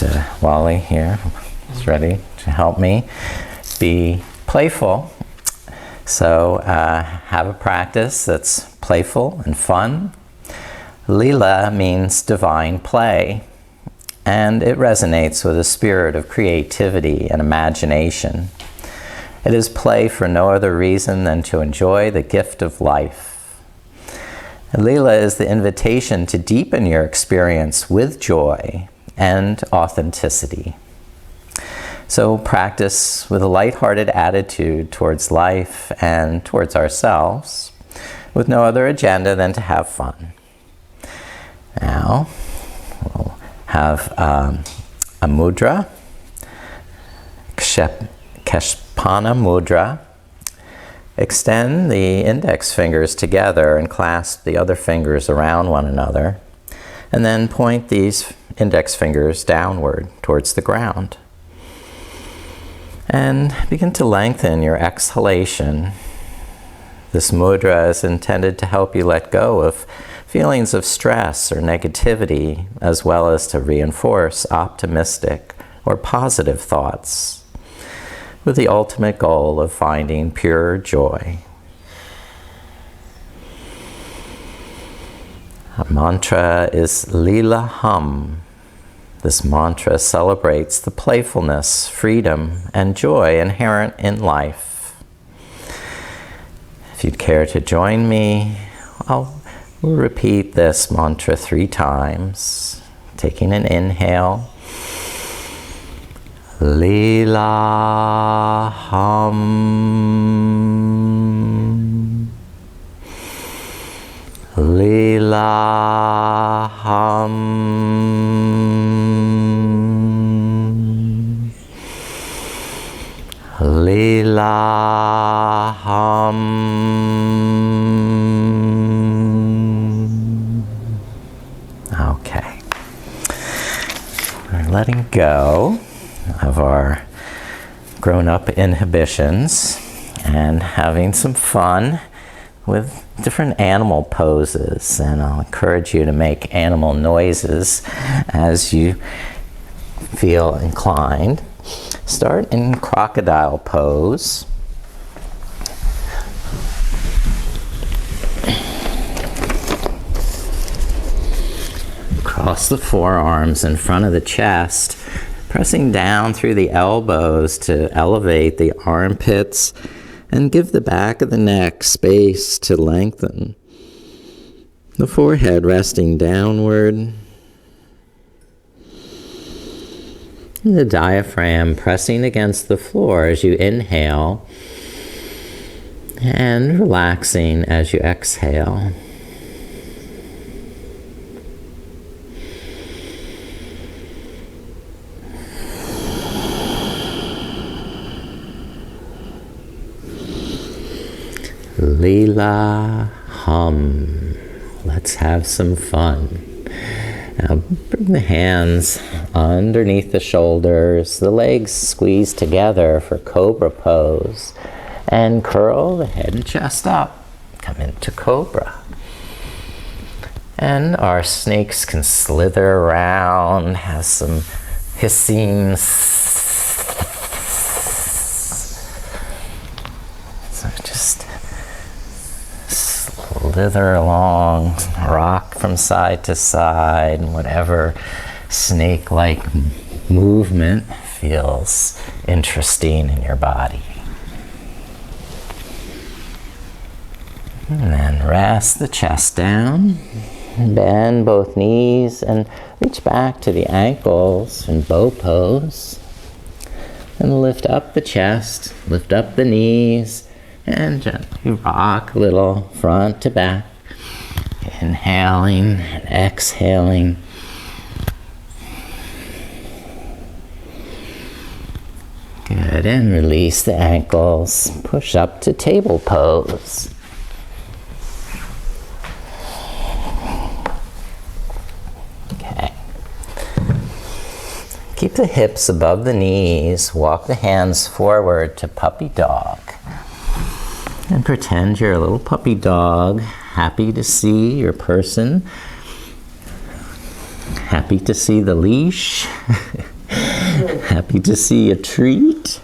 And Wally here is ready to help me be playful. So have a practice that's playful and fun. Līlā means divine play, and it resonates with a spirit of creativity and imagination. It is play for no other reason than to enjoy the gift of life. And Līlā is the invitation to deepen your experience with joy and authenticity. So practice with a lighthearted attitude towards life and towards ourselves, with no other agenda than to have fun. Now, we'll have a mudra, Kshepana mudra. Extend the index fingers together and clasp the other fingers around one another, and then point these index fingers downward towards the ground. And begin to lengthen your exhalation. This mudra is intended to help you let go of feelings of stress or negativity, as well as to reinforce optimistic or positive thoughts, with the ultimate goal of finding pure joy. Our mantra is Līlā. This mantra celebrates the playfulness, freedom, and joy inherent in life. If you'd care to join me, we'll repeat this mantra 3 times, taking an inhale. Līlā. Līlā. Līlā. Okay. We're letting go of our grown-up inhibitions and having some fun with different animal poses. And I'll encourage you to make animal noises as you feel inclined. Start in crocodile pose. Cross the forearms in front of the chest, pressing down through the elbows to elevate the armpits and give the back of the neck space to lengthen. The forehead resting downward. The diaphragm pressing against the floor as you inhale and relaxing as you exhale. Līlā. Let's have some fun. Now bring the hands underneath the shoulders, the legs squeeze together for cobra pose, and curl the head and chest up. Come into cobra. And our snakes can slither around, have some hissing. So just slither along, rock from side to side, whatever snake-like movement feels interesting in your body. And then rest the chest down, bend both knees and reach back to the ankles in bow pose. And lift up the chest, lift up the knees, and gently rock a little front to back. Inhaling and exhaling. Good, and release the ankles. Push up to table pose. Okay. Keep the hips above the knees. Walk the hands forward to puppy dog. And pretend you're a little puppy dog, happy to see your person, happy to see the leash. Happy to see a treat.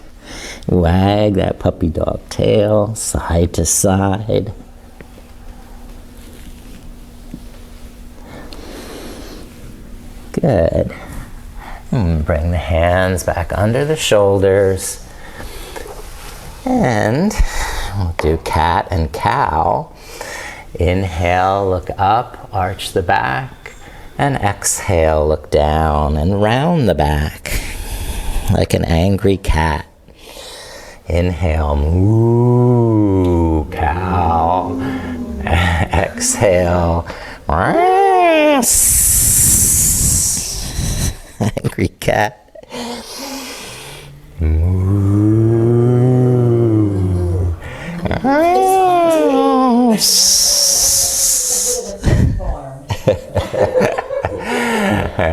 Wag that puppy dog tail side to side. Good. And bring the hands back under the shoulders. And we'll do cat and cow. Inhale, look up, arch the back. And exhale, look down and round the back like an angry cat. Inhale, moo, cow. Exhale, angry cat. Moo.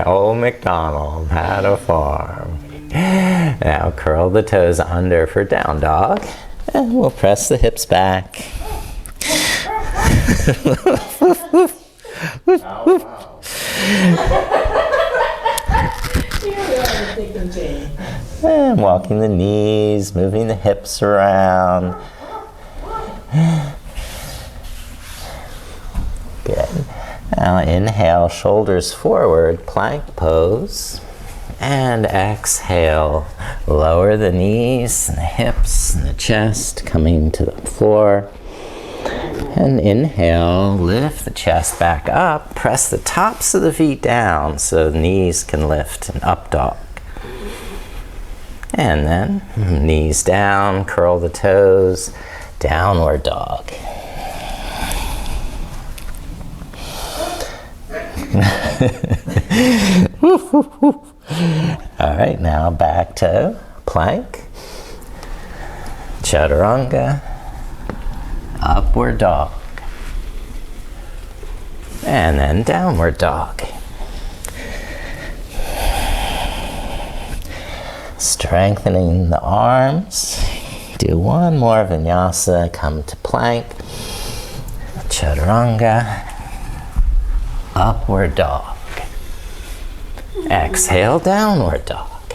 Old MacDonald had a farm. Now curl the toes under for down dog. And we'll press the hips back. And walking the knees, moving the hips around. Good. Now inhale, shoulders forward, plank pose. And exhale, lower the knees and the hips and the chest coming to the floor. And inhale, lift the chest back up, press the tops of the feet down so the knees can lift, and up dog. And then knees down, curl the toes, downward dog. All right, now back to plank, chaturanga, upward dog, and then downward dog. Strengthening the arms. Do one more vinyasa, come to plank, chaturanga, upward dog. Exhale, downward dog.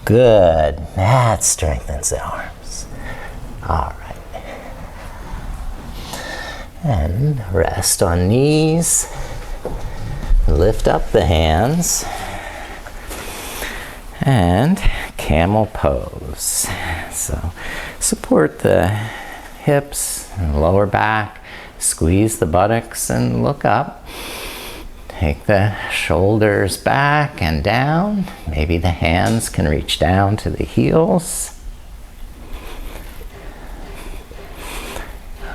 Good. That strengthens the arms. All right. And rest on knees. Lift up the hands. And camel pose. So support the hips and lower back. Squeeze the buttocks and look up. Take the shoulders back and down. Maybe the hands can reach down to the heels.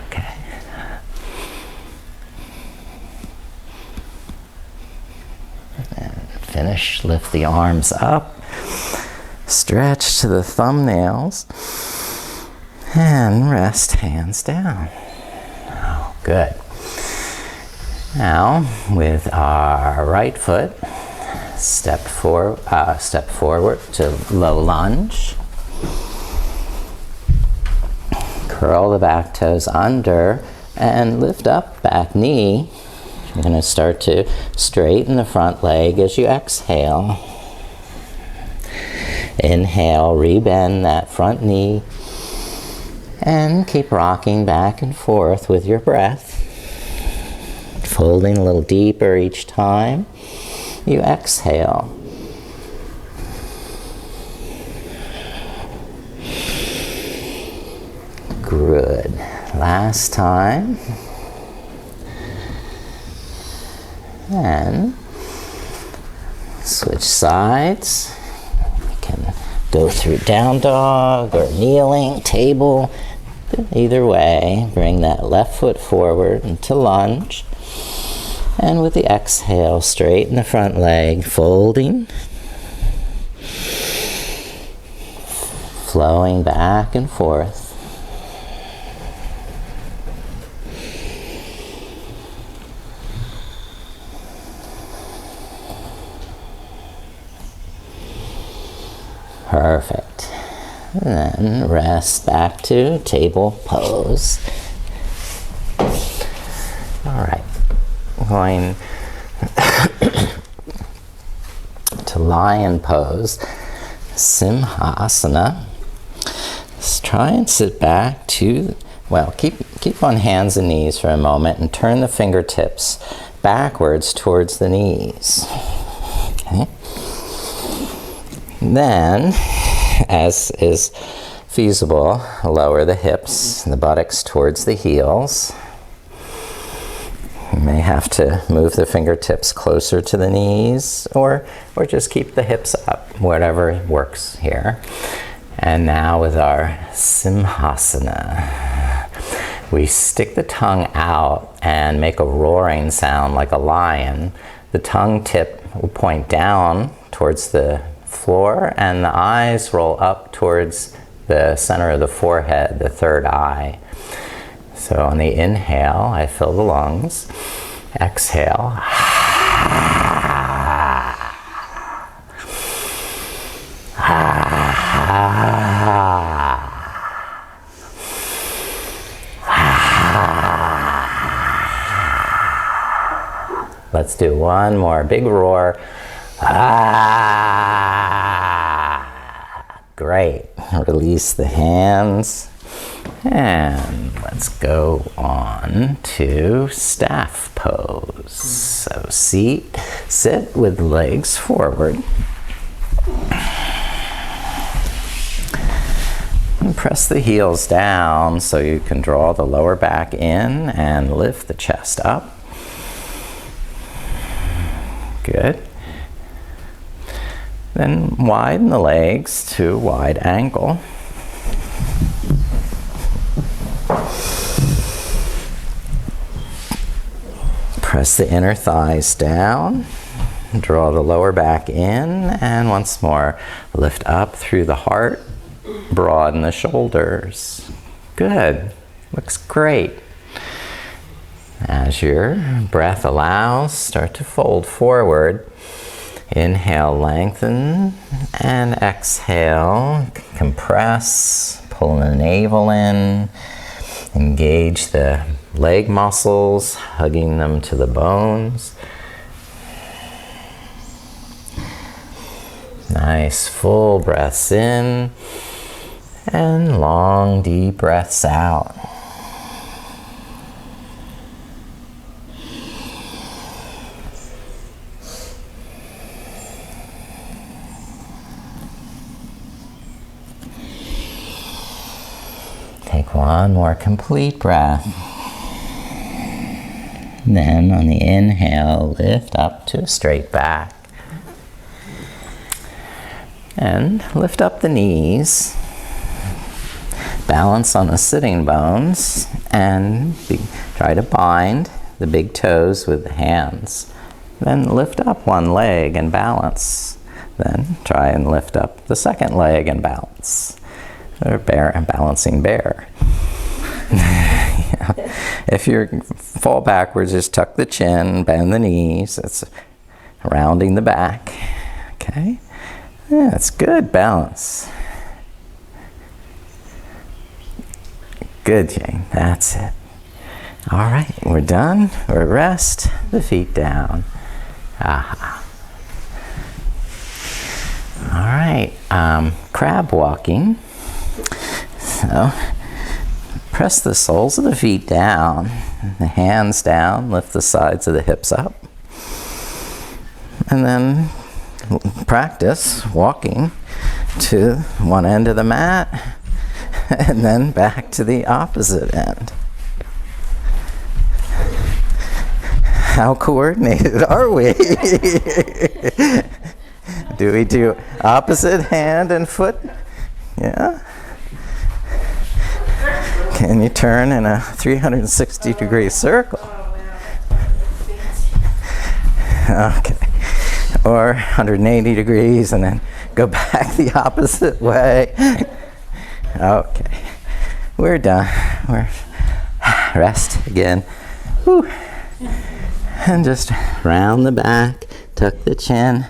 Okay. And finish, lift the arms up. Stretch to the thumbnails. And rest hands down. Oh, good. Now, with our right foot, step forward to low lunge. Curl the back toes under and lift up back knee. You're going to start to straighten the front leg as you exhale. Inhale, rebend that front knee. And keep rocking back and forth with your breath. Folding a little deeper each time you exhale. Good. Last time. And switch sides. You can go through down dog or kneeling, table. Either way, bring that left foot forward into lunge. And with the exhale, straighten the front leg, folding. Flowing back and forth. Perfect. And then rest back to table pose. All right. Going to to lion pose, Simhasana. Let's try and sit back to, well, keep on hands and knees for a moment and turn the fingertips backwards towards the knees. Okay. Then, as is feasible, lower the hips and the buttocks towards the heels. You may have to move the fingertips closer to the knees or just keep the hips up, whatever works here. And now with our Simhasana, we stick the tongue out and make a roaring sound like a lion. The tongue tip will point down towards the floor and the eyes roll up towards the center of the forehead, the third eye. So on the inhale, I fill the lungs. Exhale. Let's do one more big roar. Great. Release the hands. And let's go on to staff pose. So sit with legs forward. And press the heels down so you can draw the lower back in and lift the chest up. Good. Then widen the legs to a wide angle. Press the inner thighs down. Draw the lower back in, and once more lift up through the heart. Broaden the shoulders. Good. Looks great. As your breath allows, start to fold forward. Inhale, lengthen, and exhale, compress, pull the navel in, engage the leg muscles, hugging them to the bones. Nice full breaths in, and long deep breaths out. Take one more complete breath. Then on the inhale, lift up to a straight back. And lift up the knees. Balance on the sitting bones and try to bind the big toes with the hands. Then lift up one leg and balance. Then try and lift up the second leg and balance. Or balancing bear. Yeah. If you fall backwards, just tuck the chin, bend the knees. It's rounding the back. Okay? Yeah, that's good balance. Good, Jane. That's it. All right, we're done. We're rest. The feet down. Aha. All right, crab walking. So, press the soles of the feet down, the hands down, lift the sides of the hips up. And then practice walking to one end of the mat and then back to the opposite end. How coordinated are we? Do we do opposite hand and foot? Yeah. Can you turn in a 360-degree circle? Okay. Or 180 degrees and then go back the opposite way. Okay. We're done. We're rest again. Whew. And just round the back, tuck the chin,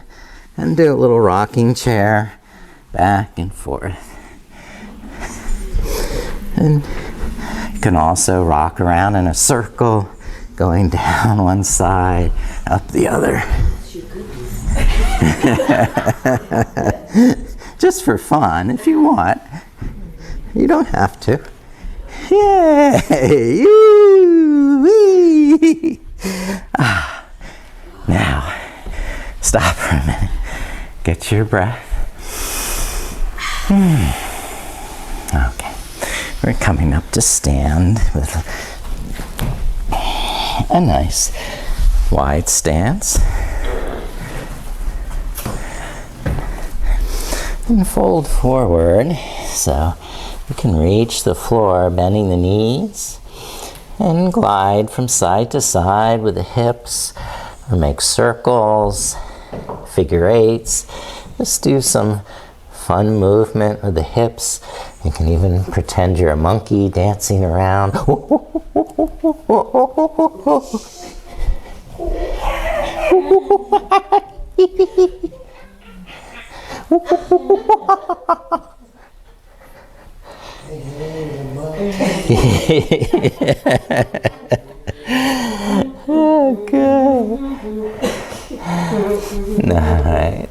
and do a little rocking chair back and forth. And you can also rock around in a circle, going down one side, up the other. Just for fun, if you want. You don't have to. Yay! Wee! Now, stop for a minute. Get your breath. Okay. We're coming up to stand with a nice wide stance. And fold forward so you can reach the floor, bending the knees, and glide from side to side with the hips, or make circles, figure eights. Just do some fun movement with the hips. You can even pretend you're a monkey dancing around. Oh, good. All right.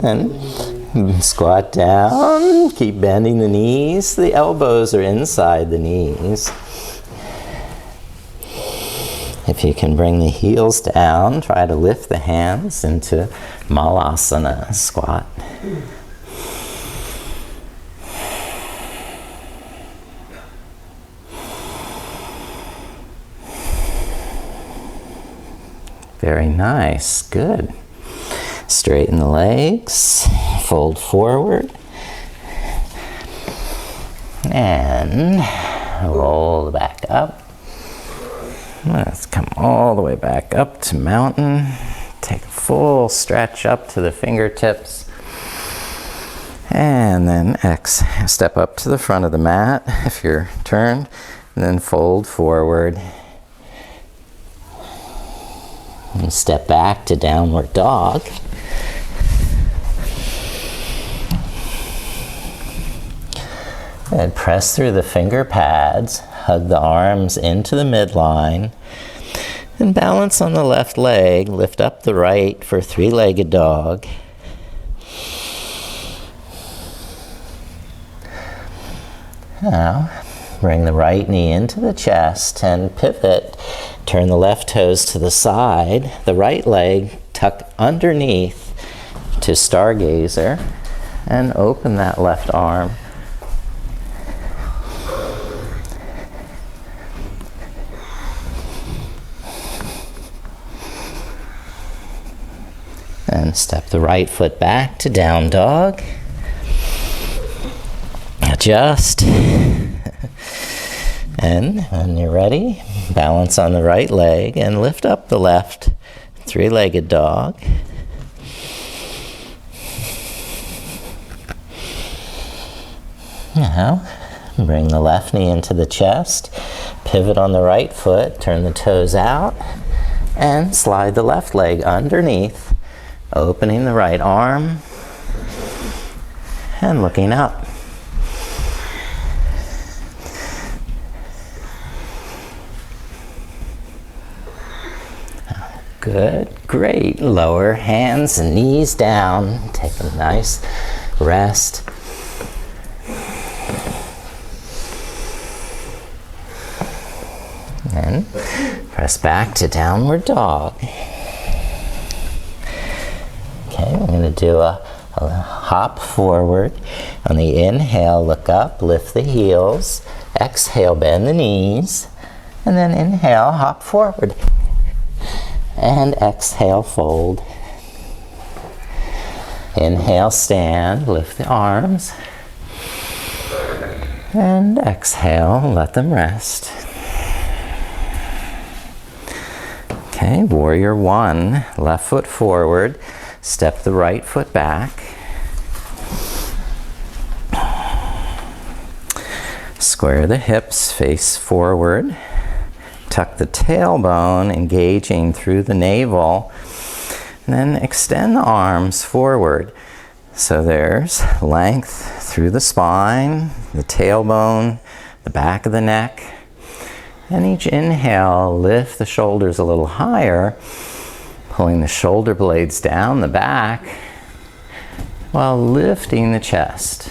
And squat down. Keep bending the knees. The elbows are inside the knees. If you can bring the heels down, try to lift the hands into Malasana, squat. Very nice, good. Straighten the legs, fold forward, and roll back up. Let's come all the way back up to mountain. Take a full stretch up to the fingertips. And then step up to the front of the mat if you're turned, and then fold forward. And step back to downward dog. And press through the finger pads, hug the arms into the midline, and balance on the left leg. Lift up the right for three-legged dog. Now, bring the right knee into the chest and pivot. Turn the left toes to the side. The right leg tuck underneath to stargazer, and open that left arm. And step the right foot back to down dog. Adjust. And when you're ready, balance on the right leg and lift up the left, three-legged dog. Now, bring the left knee into the chest, pivot on the right foot, turn the toes out, and slide the left leg underneath. Opening the right arm and looking up. Good, great. Lower hands and knees down. Take a nice rest. And press back to downward dog. Okay, we're going to do a hop forward. On the inhale, look up, lift the heels. Exhale, bend the knees. And then inhale, hop forward. And exhale, fold. Inhale, stand, lift the arms. And exhale, let them rest. Okay, warrior one, left foot forward. Step the right foot back. Square the hips, face forward. Tuck the tailbone, engaging through the navel. And then extend the arms forward. So there's length through the spine, the tailbone, the back of the neck. And each inhale, lift the shoulders a little higher. Pulling the shoulder blades down the back while lifting the chest.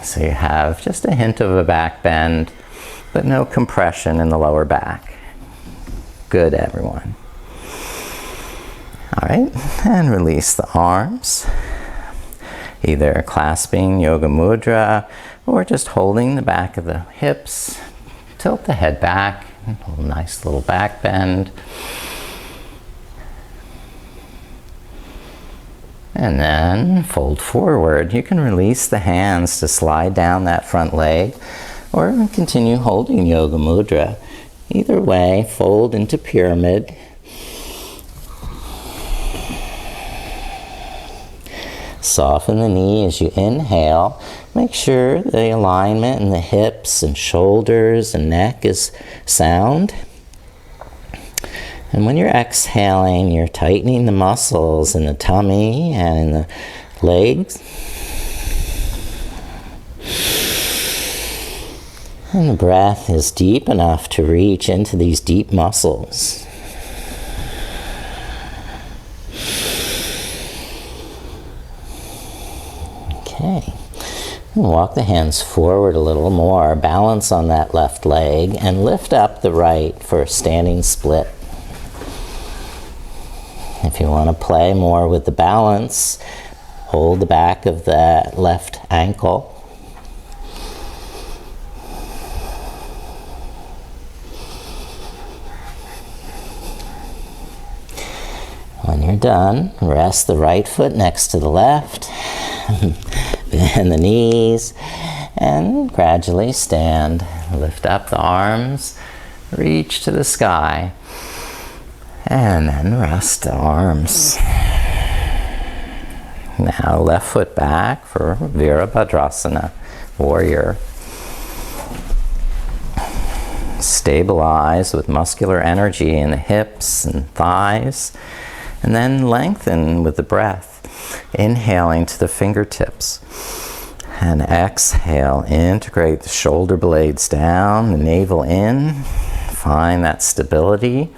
So you have just a hint of a back bend, but no compression in the lower back. Good, everyone. All right, and release the arms, either clasping yoga mudra or just holding the back of the hips. Tilt the head back, a nice little back bend. And then fold forward. You can release the hands to slide down that front leg or continue holding yoga mudra. Either way, fold into pyramid. Soften the knee as you inhale. Make sure the alignment in the hips and shoulders and neck is sound. And when you're exhaling, you're tightening the muscles in the tummy and in the legs. And the breath is deep enough to reach into these deep muscles. Okay. And walk the hands forward a little more. Balance on that left leg and lift up the right for a standing split. If you want to play more with the balance, hold the back of the left ankle. When you're done, rest the right foot next to the left, bend the knees, and gradually stand. Lift up the arms, reach to the sky. And then rest the arms. Now left foot back for Virabhadrasana, warrior. Stabilize with muscular energy in the hips and thighs. And then lengthen with the breath. Inhaling to the fingertips. And exhale, integrate the shoulder blades down, the navel in. Find that stability.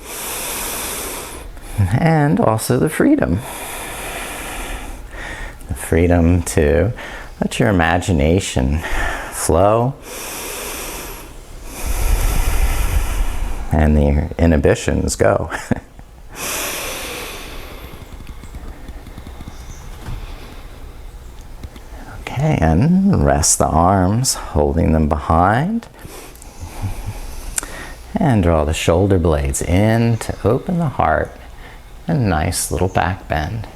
And also the freedom. The freedom to let your imagination flow and the inhibitions go. Okay, and rest the arms, holding them behind. And draw the shoulder blades in to open the heart. A nice little back bend.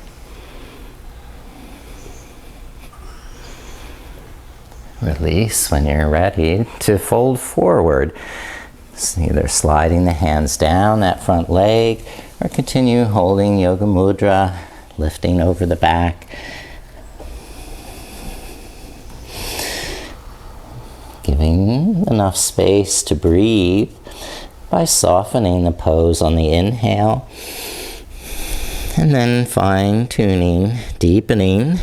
Release when you're ready to fold forward. So either sliding the hands down that front leg or continue holding yoga mudra, lifting over the back. Giving enough space to breathe by softening the pose on the inhale. And then fine-tuning, deepening,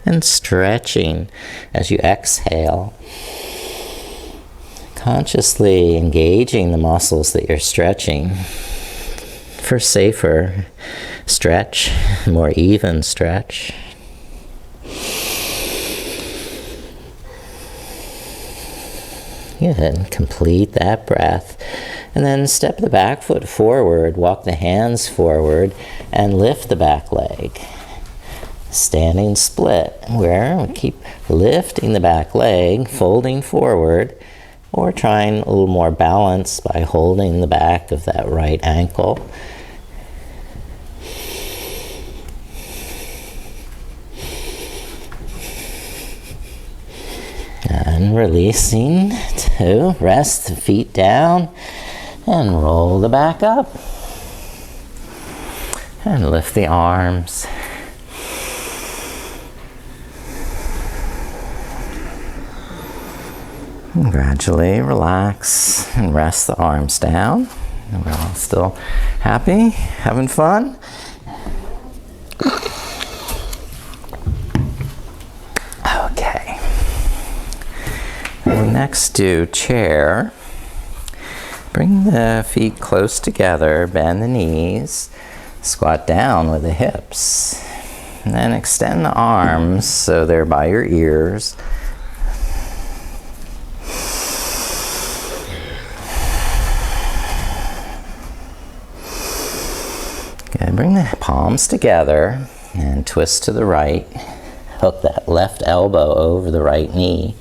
and stretching as you exhale. Consciously engaging the muscles that you're stretching for safer stretch, more even stretch. Good. Complete that breath. And then step the back foot forward, walk the hands forward, and lift the back leg. Standing split, where we keep lifting the back leg, folding forward, or trying a little more balance by holding the back of that right ankle. And releasing to rest the feet down and roll the back up. And lift the arms. And gradually relax and rest the arms down. And we're all still happy, having fun. Okay. We'll next do chair. Bring the feet close together, bend the knees, squat down with the hips, and then extend the arms so they're by your ears. Good. Bring the palms together and twist to the right. Hook that left elbow over the right knee.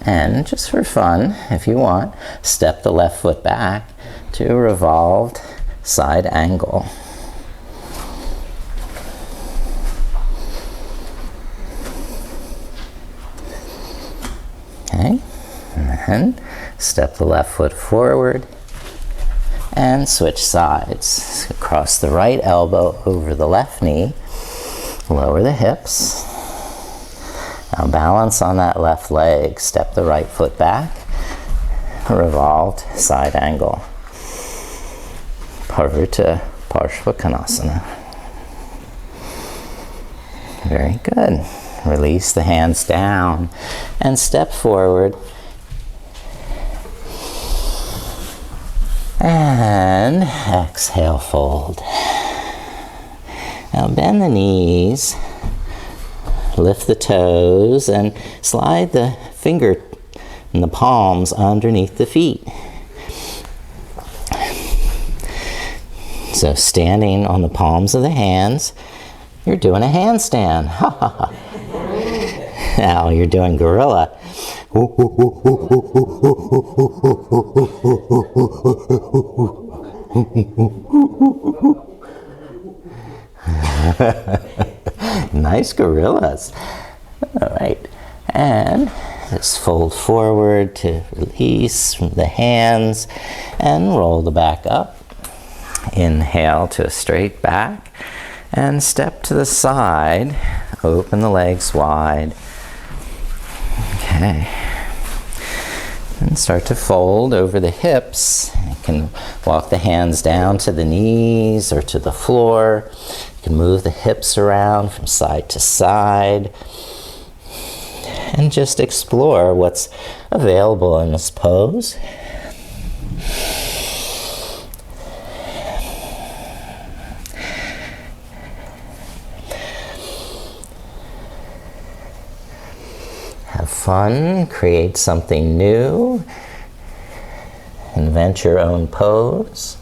And just for fun, if you want, step the left foot back to a revolved side angle. Okay, and then step the left foot forward and switch sides. Cross the right elbow over the left knee, lower the hips. Now balance on that left leg, step the right foot back, revolved side angle. Parvata Parshvakonasana. Very good. Release the hands down and step forward. And exhale, fold. Now bend the knees. Lift the toes and slide the finger and the palms underneath the feet. So standing on the palms of the hands, you're doing a handstand. Now you're doing gorilla. Nice gorillas. All right, and just fold forward to release from the hands and roll the back up. Inhale to a straight back and step to the side. Open the legs wide. Okay. And start to fold over the hips. You can walk the hands down to the knees or to the floor. You can move the hips around from side to side. And just explore what's available in this pose. Have fun, create something new, invent your own pose.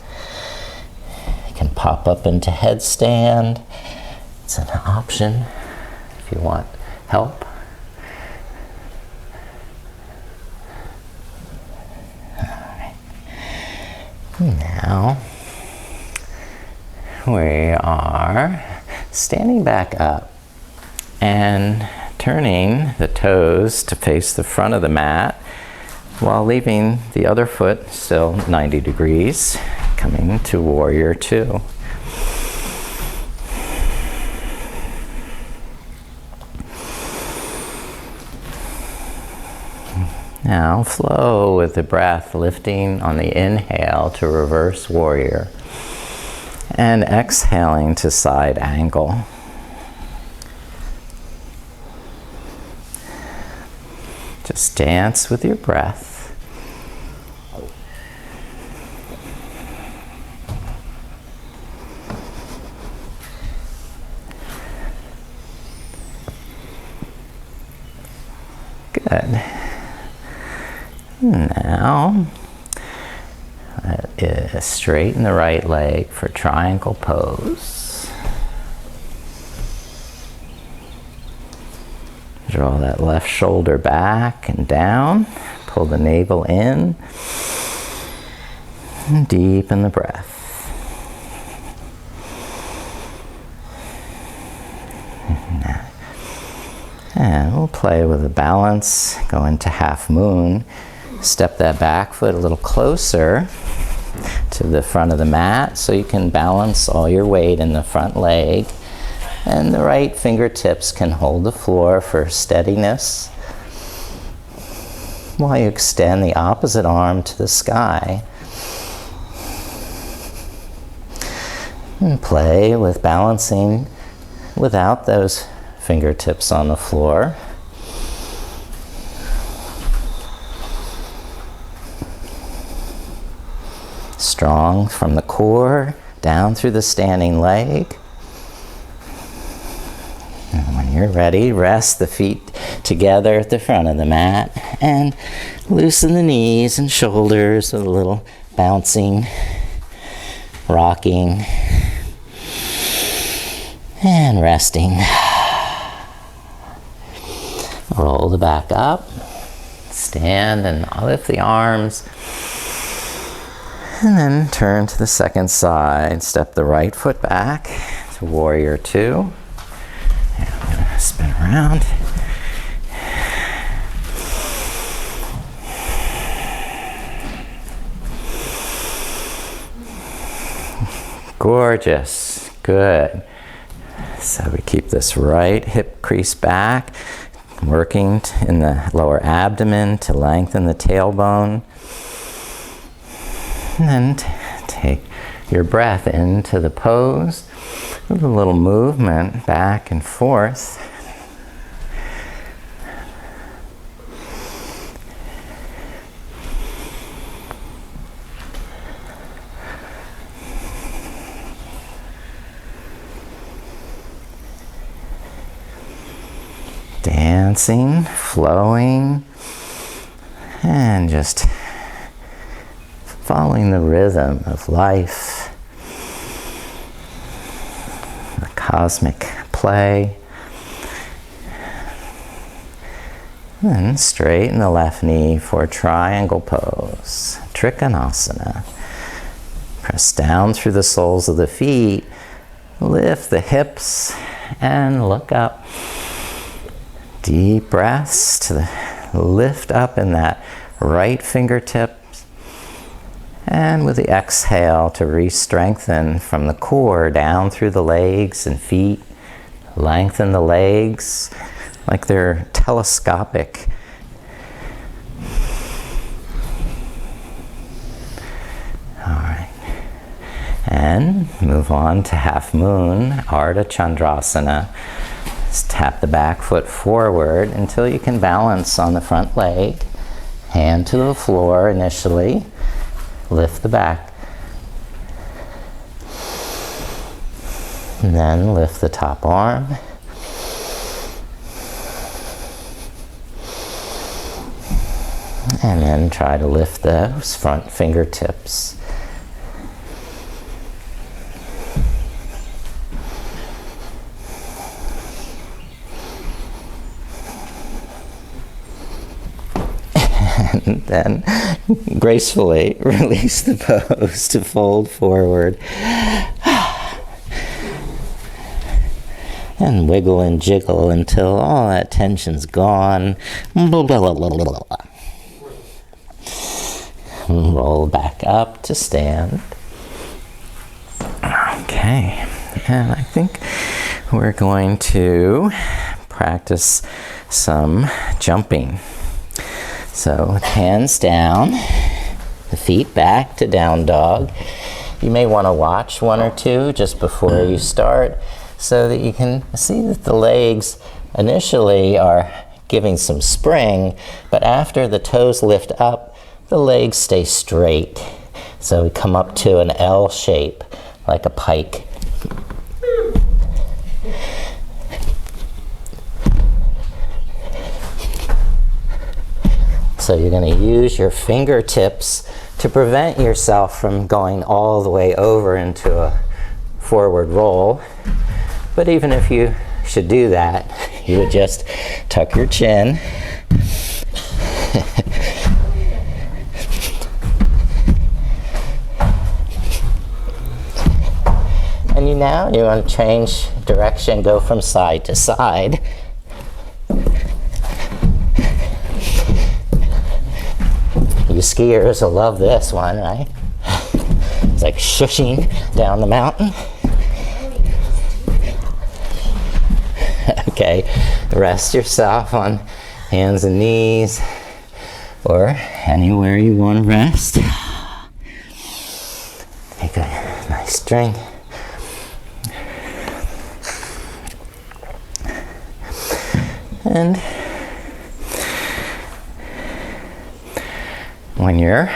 You can pop up into headstand. It's an option if you want help. Now, we are standing back up and turning the toes to face the front of the mat while leaving the other foot still 90 degrees, coming to Warrior Two. Now flow with the breath, lifting on the inhale to reverse warrior and exhaling to side angle. Just dance with your breath. Good. Now, straighten the right leg for triangle pose. Draw that left shoulder back and down. Pull the navel in. And deepen the breath. And we'll play with the balance. Go into half moon. Step that back foot a little closer to the front of the mat so you can balance all your weight in the front leg. And the right fingertips can hold the floor for steadiness while you extend the opposite arm to the sky. And play with balancing without those fingertips on the floor. Strong from the core, down through the standing leg. And when you're ready, rest the feet together at the front of the mat and loosen the knees and shoulders, a little bouncing, rocking, and resting. Roll the back up, stand and lift the arms, and then turn to the second side. Step the right foot back to warrior two. And I'm going to spin around. Gorgeous. Good. So we keep this right hip crease back, working in the lower abdomen to lengthen the tailbone. And then take your breath into the pose with a little movement back and forth. Dancing, flowing, and just following the rhythm of life, the cosmic play. Then straighten the left knee for triangle pose, Trikonasana. Press down through the soles of the feet, lift the hips, and look up. Deep breaths to the lift up in that right fingertips. And with the exhale to re-strengthen from the core down through the legs and feet. Lengthen the legs like they're telescopic. All right. And move on to half moon, Ardha Chandrasana. Just tap the back foot forward until you can balance on the front leg. Hand to the floor initially. Lift the back. And then lift the top arm. And then try to lift those front fingertips. And then gracefully release the pose to fold forward. And wiggle and jiggle until all that tension's gone. Roll back up to stand. Okay, and I think we're going to practice some jumping. So with hands down, the feet back to down dog. You may want to watch one or two just before you start so that you can see that the legs initially are giving some spring, but after the toes lift up, the legs stay straight. So we come up to an L shape, like a pike. So you're going to use your fingertips to prevent yourself from going all the way over into a forward roll. But even if you should do that, you would just tuck your chin. And you want to change direction, go from side to side. You skiers will love this one, right? It's like shushing down the mountain. Okay, rest yourself on hands and knees or anywhere you want to rest. Take a nice drink. And when you're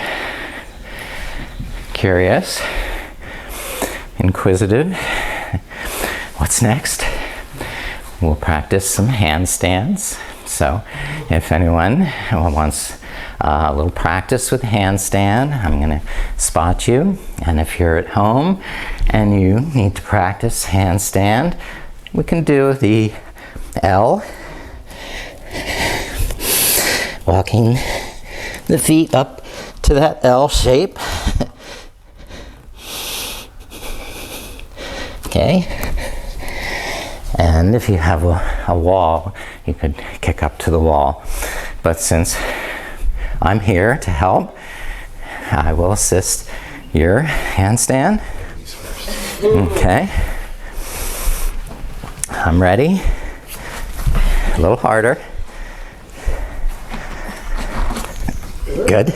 curious, inquisitive. What's next? We'll practice some handstands. So if anyone wants a little practice with handstand, I'm going to spot you. And if you're at home and you need to practice handstand, we can do the L. Walking the feet up to that L shape. Okay. And if you have a wall, you could kick up to the wall. But since I'm here to help, I will assist your handstand. Okay. I'm ready. A little harder. Good.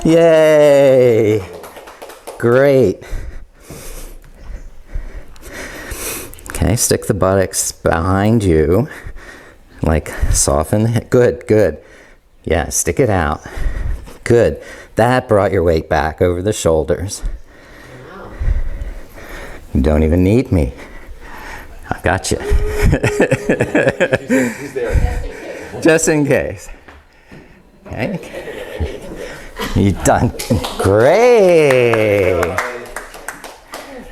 Yay! Great. Okay, stick the buttocks behind you. Like soften the hip. Good, good. Yeah, stick it out. Good. That brought your weight back over the shoulders. You don't even need me. I got you. He's there. Just in case. Okay. You done great.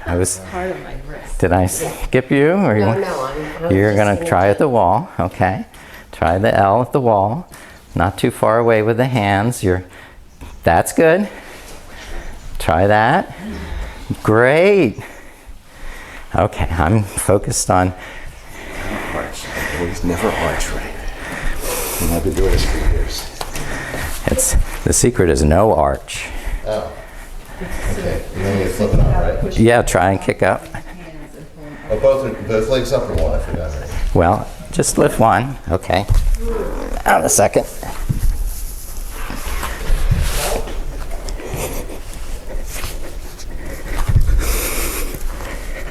Part of my wrist. Did I skip you? Or you're gonna try at the wall. Okay. Try the L at the wall. Not too far away with the hands. That's good. Try that. Great. Okay, I'm focused on. Arch. He's never arch right. And I've been doing this for years. The secret is no arch. Oh. Okay. And then you flip it up, right? Yeah, try and kick up. Oh, both legs up or one? I forgot. Right? Well, just lift one. Okay. Out a second.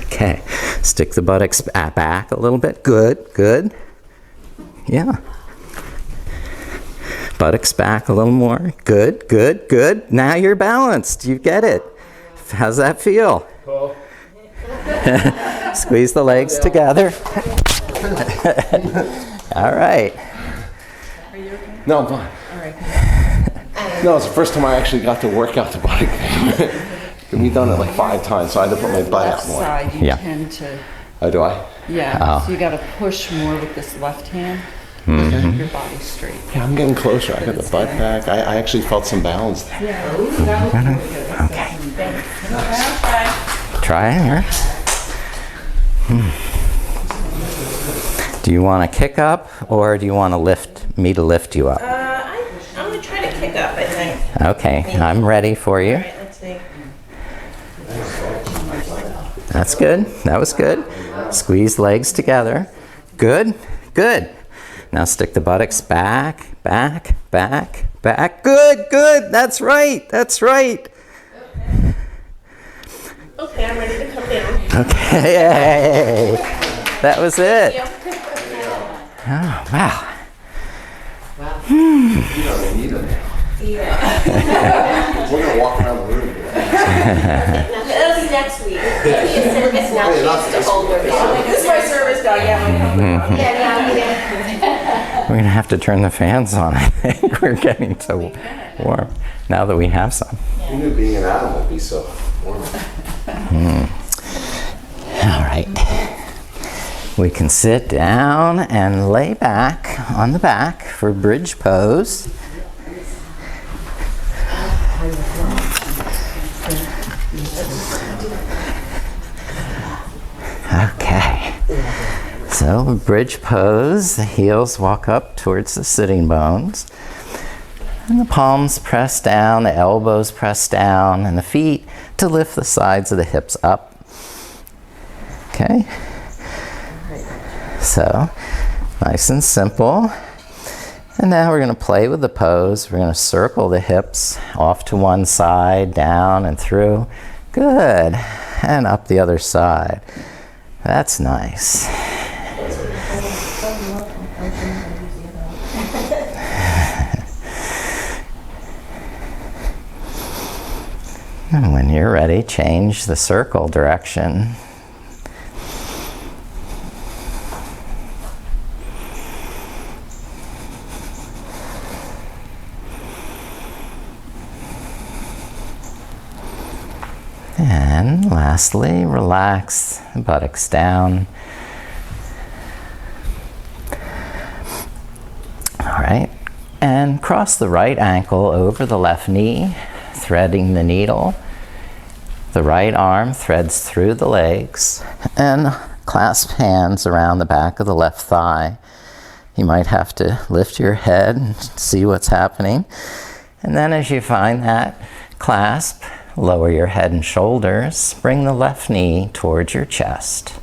Okay. Stick the buttocks back a little bit. Good, good. Yeah. Buttocks back a little more. Good, good, good. Now you're balanced. You get it. How's that feel? Cool. Squeeze the legs together. All right. Are you okay? No, I'm fine. All right. No, it's the first time I actually got to work out the body. We've done it like 5 times, so I had to put my butt Left out more. side, you Yeah. tend to, Oh, do I? yeah. Oh. So you got to push more with this left hand. Mm-hmm. Keep your body straight. Yeah, I'm getting closer. I got the butt back. I actually felt some balance there. Yeah. That was really good. Okay. Try here. Do you want to kick up, or do you want to lift you up? I'm going to try to kick up, I think. Okay, I'm ready for you. All right, let's see. That's good. That was good. Squeeze legs together. Good, good. Now stick the buttocks back, back, back, back. Good, good. That's right. That's right. Okay, I'm ready to come down. Okay. Yay. That was it. Thank you. Oh, wow. You don't need it. We're going to walk around the room. It'll be next week. It's not chance to hold her. This is my service dog, We're going to have to turn the fans on. I think we're getting so warm now that we have some. Who knew being an animal would be so warm? All right. We can sit down and lay back on the back for bridge pose. Okay. So bridge pose, the heels walk up towards the sitting bones. And the palms press down, the elbows press down, and the feet to lift the sides of the hips up. Okay? So, nice and simple. And now we're going to play with the pose. We're going to circle the hips off to one side, down and through. Good. And up the other side. That's nice. And when you're ready, change the circle direction. And lastly, relax the buttocks down. All right, and cross the right ankle over the left knee, threading the needle. The right arm threads through the legs, and clasp hands around the back of the left thigh. You might have to lift your head and see what's happening. And then as you find that clasp, lower your head and shoulders, bring the left knee towards your chest.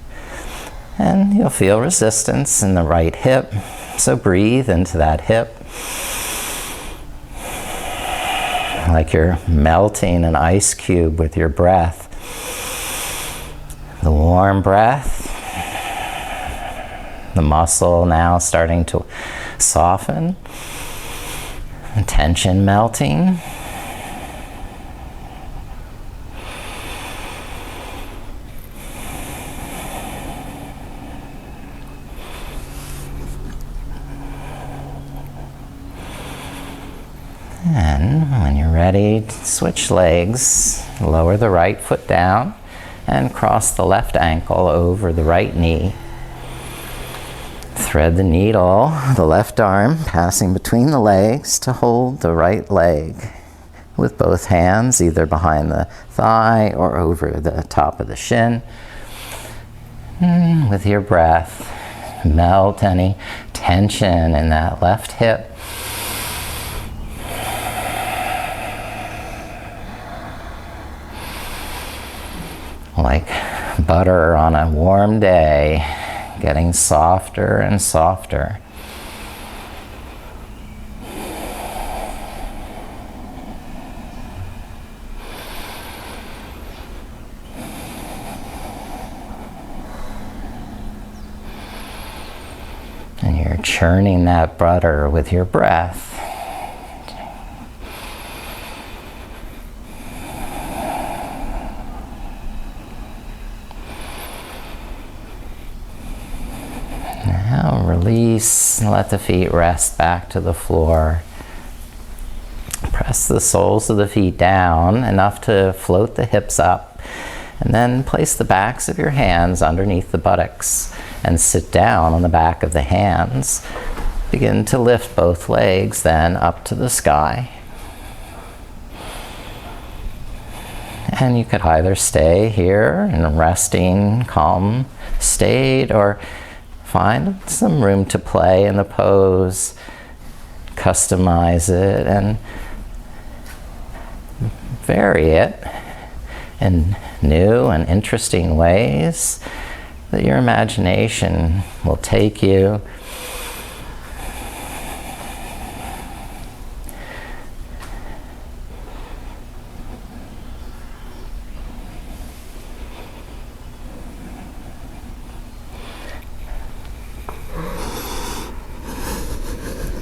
And you'll feel resistance in the right hip, so breathe into that hip. Like you're melting an ice cube with your breath. The warm breath, the muscle now starting to soften, the tension melting. And when you're ready, switch legs, lower the right foot down, and cross the left ankle over the right knee. Thread the needle, the left arm passing between the legs to hold the right leg with both hands either behind the thigh or over the top of the shin. And with your breath, melt any tension in that left hip. Like butter on a warm day, getting softer and softer. And you're churning that butter with your breath. Now release, let the feet rest back to the floor. Press the soles of the feet down enough to float the hips up, and then place the backs of your hands underneath the buttocks and sit down on the back of the hands. Begin to lift both legs then up to the sky. And you could either stay here in a resting, calm state, or find some room to play in the pose, customize it, and vary it in new and interesting ways that your imagination will take you.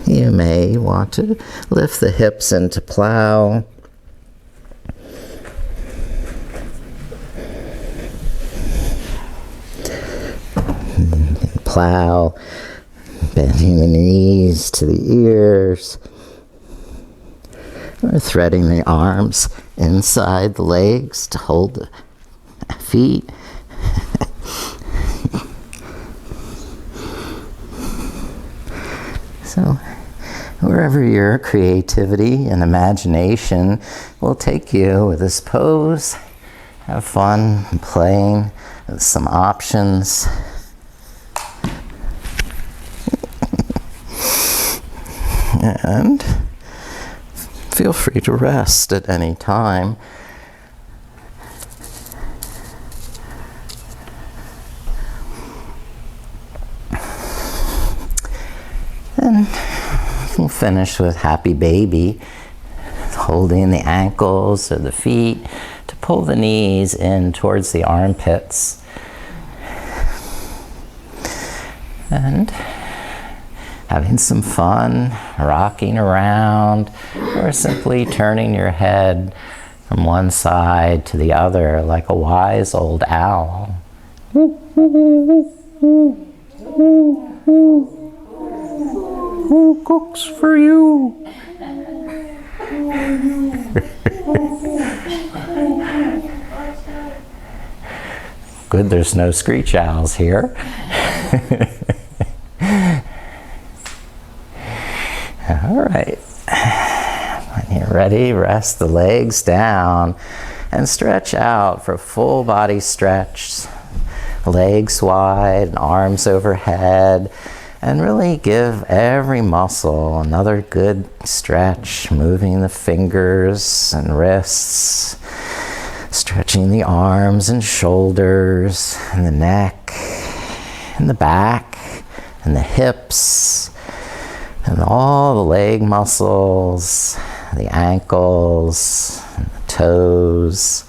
You may want to lift the hips into plow. Plow, bending the knees to the ears, or threading the arms inside the legs to hold the feet. So, wherever your creativity and imagination will take you with this pose, have fun playing with some options. And feel free to rest at any time. And we'll finish with happy baby, holding the ankles or the feet to pull the knees in towards the armpits. And having some fun, rocking around, or simply turning your head from one side to the other like a wise old owl. Who cooks for you? Good, there's no screech owls here. All right. When you're ready, rest the legs down and stretch out for full body stretch. Legs wide, arms overhead, and really give every muscle another good stretch, moving the fingers and wrists, stretching the arms and shoulders and the neck and the back and the hips and all the leg muscles, the ankles, and the toes.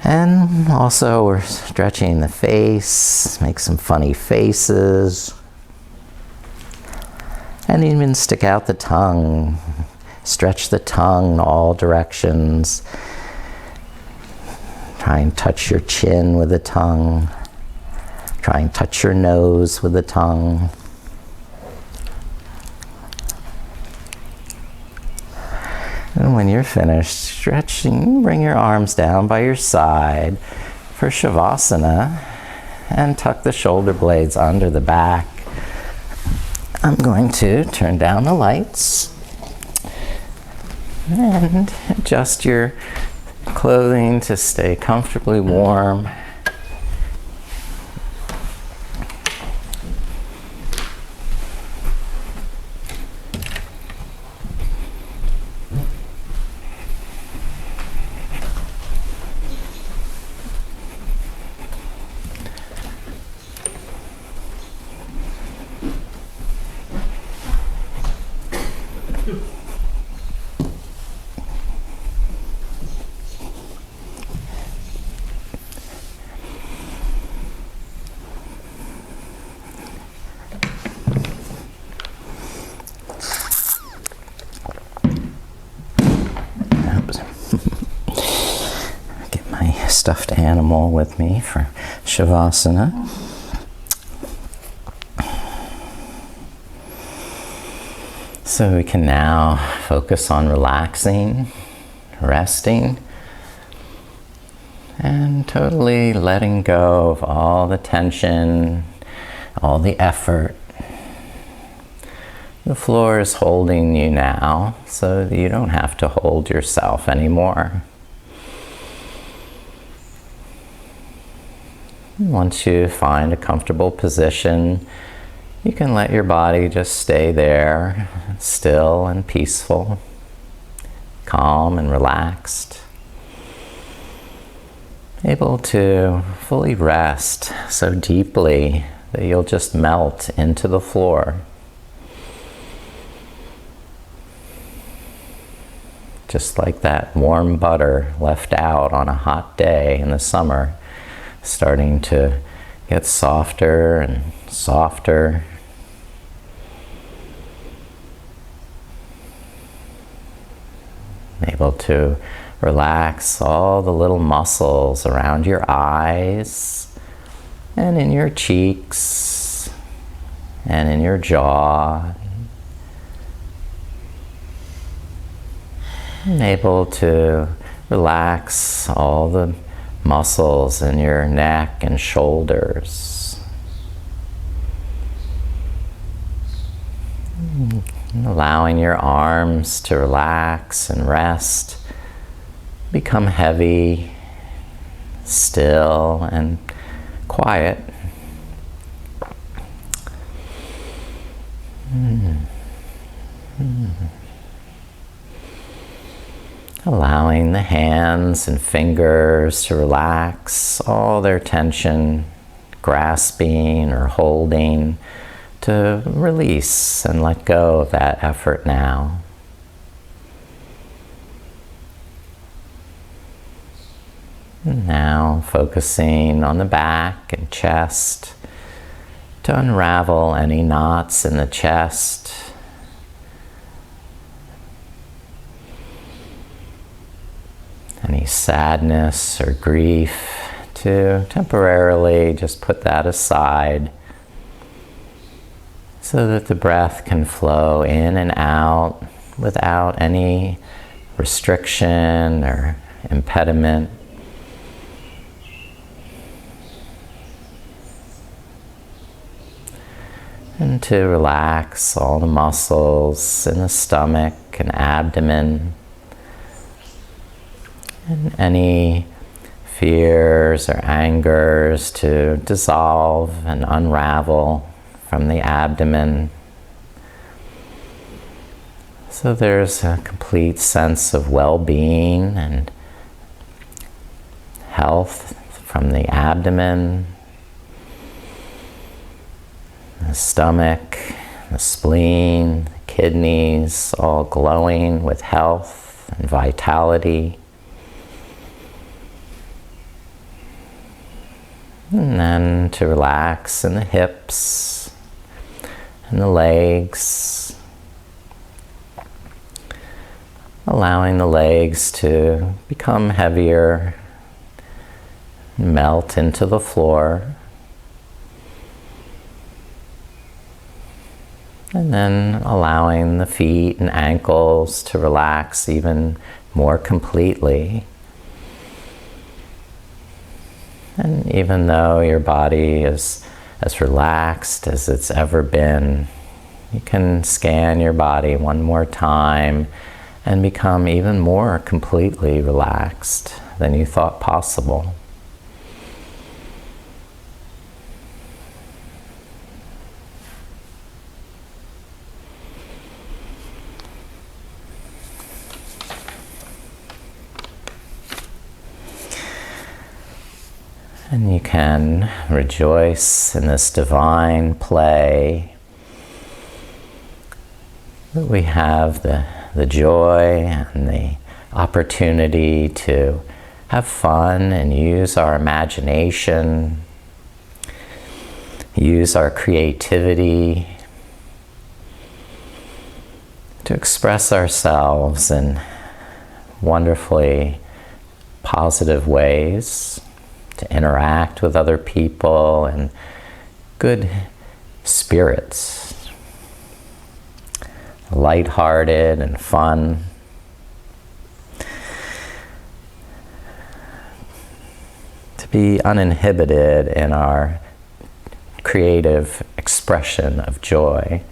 And also we're stretching the face, make some funny faces. And even stick out the tongue, stretch the tongue in all directions. Try and touch your chin with the tongue. Try and touch your nose with the tongue. And when you're finished stretching, bring your arms down by your side for Shavasana and tuck the shoulder blades under the back. I'm going to turn down the lights and adjust your clothing to stay comfortably warm. Get my stuffed animal with me for Shavasana. So we can now focus on relaxing, resting, and totally letting go of all the tension, all the effort. The floor is holding you now, so that you don't have to hold yourself anymore. Once you find a comfortable position, you can let your body just stay there, still and peaceful, calm and relaxed. Able to fully rest so deeply that you'll just melt into the floor. Just like that warm butter left out on a hot day in the summer, starting to get softer and softer. Able to relax all the little muscles around your eyes and in your cheeks and in your jaw. And able to relax all the muscles in your neck and shoulders. Allowing your arms to relax and rest, become heavy, still, and quiet. Allowing the hands and fingers to relax all their tension, grasping or holding, to release and let go of that effort now. And now focusing on the back and chest to unravel any knots in the chest. any sadness or grief, to temporarily just put that aside so that the breath can flow in and out without any restriction or impediment. And to relax all the muscles in the stomach and abdomen, and any fears or angers to dissolve and unravel from the abdomen. So there's a complete sense of well-being and health from the abdomen, the stomach, the spleen, the kidneys, all glowing with health and vitality. And then to relax in the hips and the legs, allowing the legs to become heavier, melt into the floor. And then allowing the feet and ankles to relax even more completely. And even though your body is as relaxed as it's ever been, you can scan your body one more time and become even more completely relaxed than you thought possible. And you can rejoice in this divine play that we have the joy and the opportunity to have fun and use our imagination, use our creativity to express ourselves in wonderfully positive ways, to interact with other people and good spirits, lighthearted and fun. To be uninhibited in our creative expression of joy.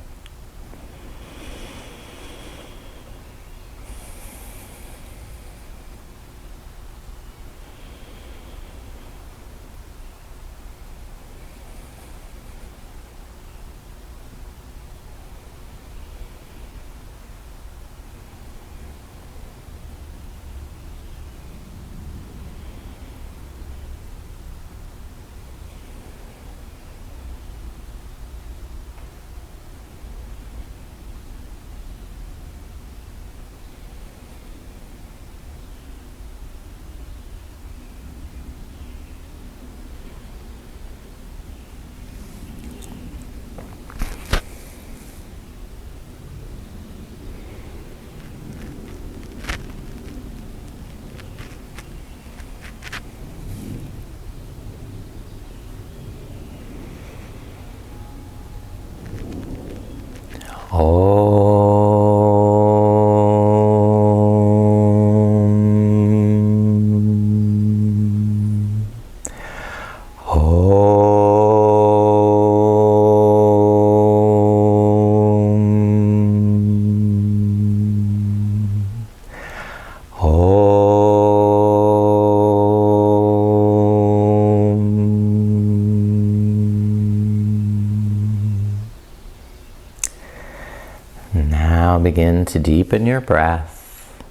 Now begin to deepen your breath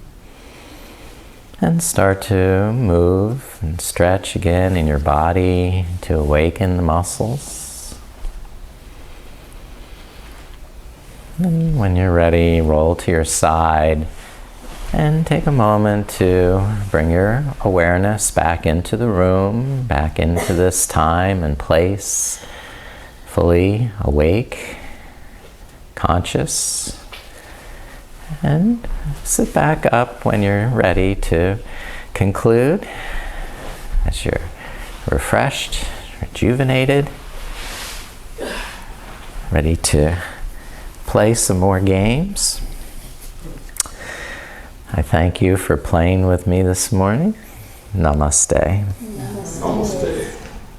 and start to move and stretch again in your body to awaken the muscles. And when you're ready, roll to your side and take a moment to bring your awareness back into the room, back into this time and place, fully awake, conscious. And sit back up when you're ready to conclude as you're refreshed, rejuvenated, ready to play some more games. I thank you for playing with me this morning. Namaste. Almost there.